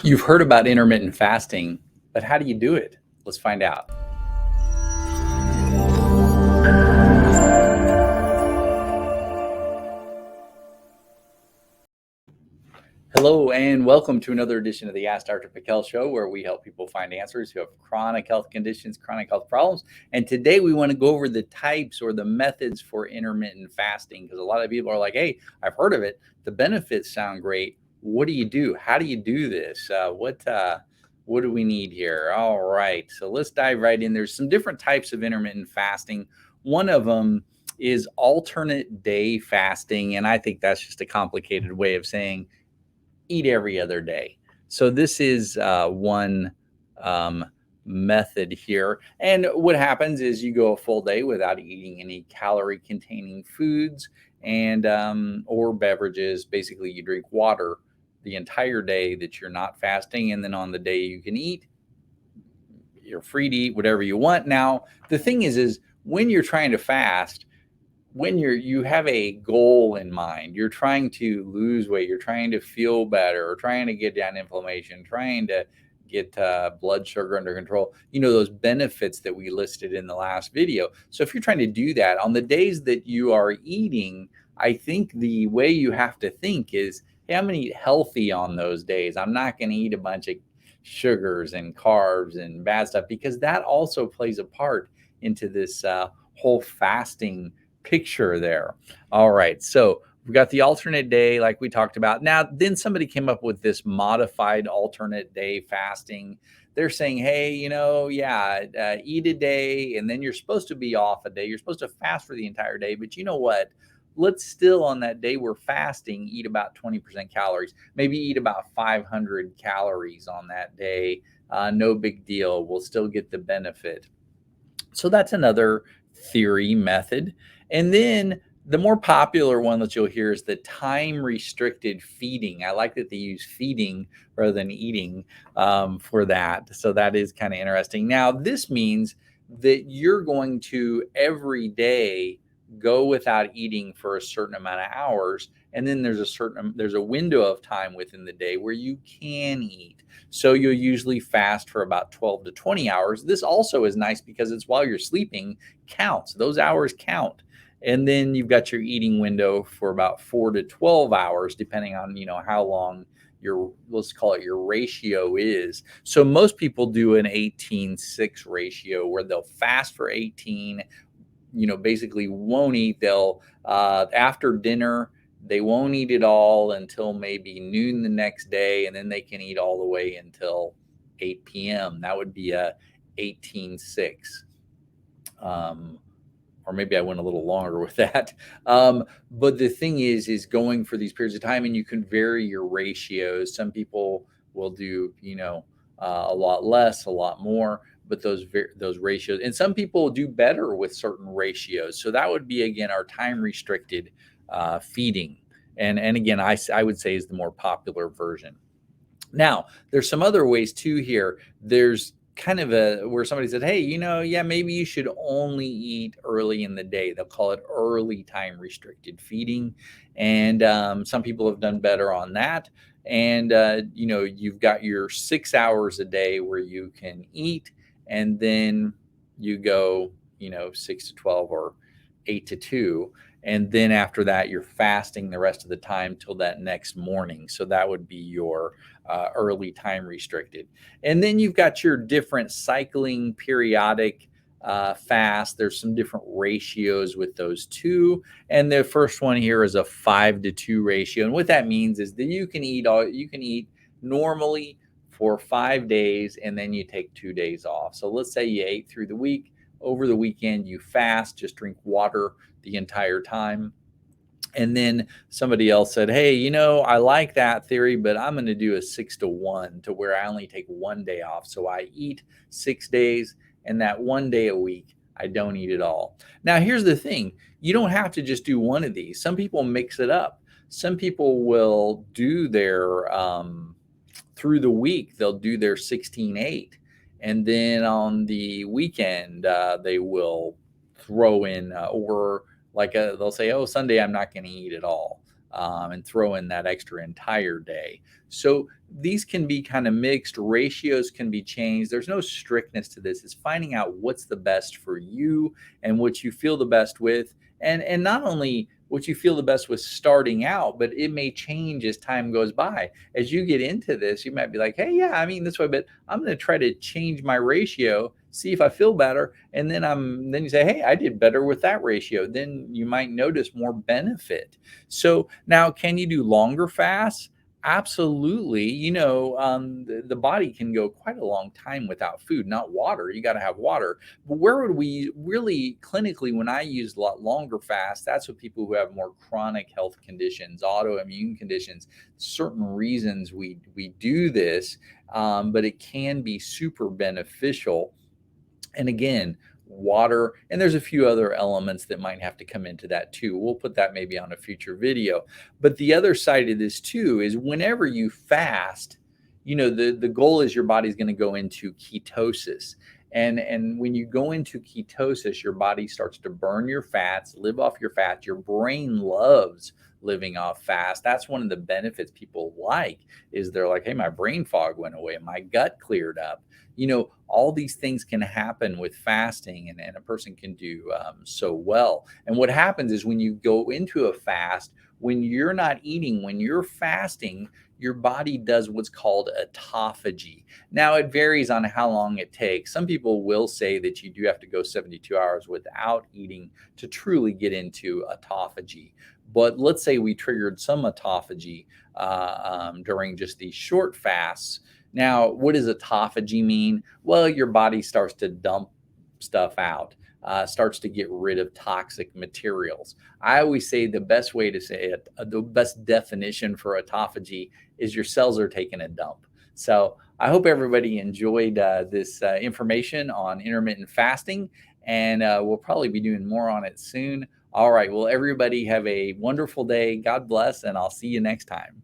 You've heard about intermittent fasting, but how do you do it? Let's find out. Hello, and welcome to another edition of the Ask Dr. Pickel show, where we help people find answers who have chronic health conditions, chronic health problems. And today we want to go over the types or the methods for intermittent fasting, because a lot of people are like, hey, I've heard of it. The benefits sound great. What do you do? How do you do this? What do we need here? All right, so let's dive right in. There's some different types of intermittent fasting. One of them is alternate day fasting, and I think that's just a complicated way of saying eat every other day. So this is one method here. And what happens is you go a full day without eating any calorie-containing foods and or beverages. Basically, you drink water the entire day that you're not fasting, and then on the day you can eat, you're free to eat whatever you want. Now, the thing is when you're trying to fast, when you have a goal in mind, you're trying to lose weight, you're trying to feel better, or trying to get down inflammation, trying to get blood sugar under control, those benefits that we listed in the last video. So if you're trying to do that on the days that you are eating, I think the way you have to think is, hey, I'm going to eat healthy on those days. I'm not going to eat a bunch of sugars and carbs and bad stuff, because that also plays a part into this whole fasting picture there. All right, so we've got the alternate day like we talked about. Now, then somebody came up with this modified alternate day fasting. They're saying, hey, eat a day, and then you're supposed to be off a day. You're supposed to fast for the entire day, but you know what? Let's still, on that day we're fasting, eat about 20% calories. Maybe eat about 500 calories on that day. No big deal. We'll still get the benefit. So that's another theory method. And then the more popular one that you'll hear is the time restricted feeding. I like that they use feeding rather than eating for that. So that is kind of interesting. Now, this means that you're going to every day go without eating for a certain amount of hours, and then there's a window of time within the day where you can eat. So you'll usually fast for about 12 to 20 hours. This also is nice because it's while you're sleeping, counts. Those hours count. And then you've got your eating window for about 4 to 12 hours, depending on, how long your, let's call it, your ratio is. So most people do an 18-6 ratio, where they'll fast for 18, basically won't eat. They'll, after dinner, they won't eat it all until maybe noon the next day, and then they can eat all the way until 8 p.m. That would be a 18-6. Or maybe I went a little longer with that. But the thing is going for these periods of time, and you can vary your ratios. Some people will do, a lot less, a lot more, but those ratios, and some people do better with certain ratios. So that would be, again, our time restricted feeding. And again, I would say is the more popular version. Now, there's some other ways too here. There's kind of where somebody said, hey, maybe you should only eat early in the day. They'll call it early time restricted feeding. And some people have done better on that. And, you've got your 6 hours a day where you can eat, and then you go, 6 to 12 or 8 to 2. And then after that, you're fasting the rest of the time till that next morning. So that would be your early time restricted. And then you've got your different cycling periodic fast. There's some different ratios with those two. And the first one here is a 5 to 2 ratio. And what that means is that you can eat normally for 5 days, and then you take 2 days off. So let's say you ate through the week. Over the weekend, you fast, just drink water the entire time. And then somebody else said, hey, I like that theory, but I'm going to do a 6 to 1, to where I only take 1 day off. So I eat 6 days, and that 1 day a week, I don't eat at all. Now, here's the thing. You don't have to just do one of these. Some people mix it up. Some people will do their, through the week, they'll do their 16-8. And then on the weekend, they will throw in, or like they'll say, oh, Sunday, I'm not going to eat at all. and throw in that extra entire day. So these can be kind of mixed. Ratios can be changed. There's no strictness to this. It's finding out what's the best for you and what you feel the best with. And not only what you feel the best with starting out, but it may change as time goes by. As you get into this, you might be like, hey, yeah, I mean this way, but I'm going to try to change my ratio, see if I feel better. And then you say, hey, I did better with that ratio. Then you might notice more benefit. So now, can you do longer fasts? Absolutely. The body can go quite a long time without food, not water. You got to have water. But where would we really clinically, when I use a lot longer fast, that's with people who have more chronic health conditions, autoimmune conditions, certain reasons we do this, but it can be super beneficial. And again, water, and there's a few other elements that might have to come into that too. We'll put that maybe on a future video. But the other side of this too is whenever you fast, the goal is your body's going to go into ketosis. And when you go into ketosis, your body starts to burn your fats, live off your fats. Your brain loves living off fast. That's one of the benefits people like, is they're like, hey, my brain fog went away, my gut cleared up. All these things can happen with fasting, and a person can do so well. And what happens is when you go into a fast, when you're not eating, when you're fasting, your body does what's called autophagy. Now, it varies on how long it takes. Some people will say that you do have to go 72 hours without eating to truly get into autophagy. But let's say we triggered some autophagy during just these short fasts. Now, what does autophagy mean? Well, your body starts to dump stuff out, starts to get rid of toxic materials. I always say the best way to say it, the best definition for autophagy is your cells are taking a dump. So I hope everybody enjoyed this information on intermittent fasting, and we'll probably be doing more on it soon. All right. Well, everybody have a wonderful day. God bless, and I'll see you next time.